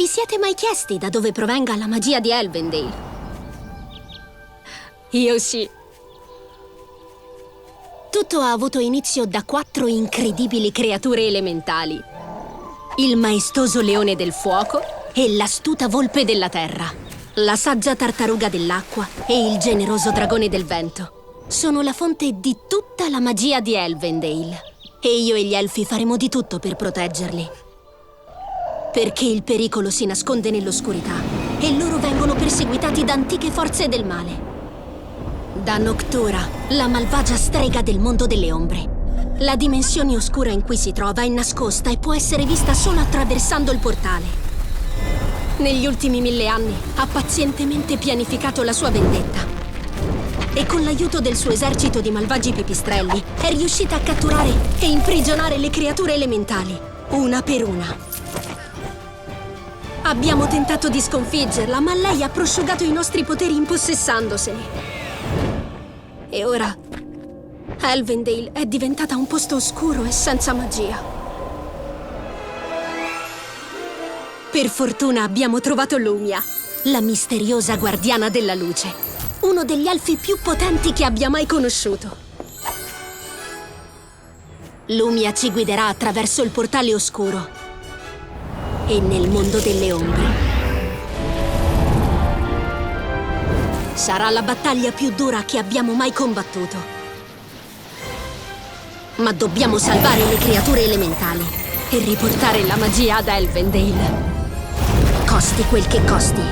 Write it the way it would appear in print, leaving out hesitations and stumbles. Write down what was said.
Vi siete mai chiesti da dove provenga la magia di Elvendale? Io sì. Tutto ha avuto inizio da 4 incredibili creature elementali. Il maestoso leone del fuoco e l'astuta volpe della terra. La saggia tartaruga dell'acqua e il generoso dragone del vento. Sono la fonte di tutta la magia di Elvendale. E io e gli elfi faremo di tutto per proteggerli. Perché il pericolo si nasconde nell'oscurità e loro vengono perseguitati da antiche forze del male. Da Noctura, la malvagia strega del mondo delle ombre. La dimensione oscura in cui si trova è nascosta e può essere vista solo attraversando il portale. Negli ultimi 1000 anni ha pazientemente pianificato la sua vendetta. E con l'aiuto del suo esercito di malvagi pipistrelli è riuscita a catturare e imprigionare le creature elementali, una per una. Abbiamo tentato di sconfiggerla, ma lei ha prosciugato i nostri poteri impossessandosene. E ora Elvendale è diventata un posto oscuro e senza magia. Per fortuna abbiamo trovato Lumia, la misteriosa guardiana della luce, uno degli elfi più potenti che abbia mai conosciuto. Lumia ci guiderà attraverso il portale oscuro e nel mondo delle ombre. Sarà la battaglia più dura che abbiamo mai combattuto. Ma dobbiamo salvare le creature elementali e riportare la magia ad Elvendale. Costi quel che costi.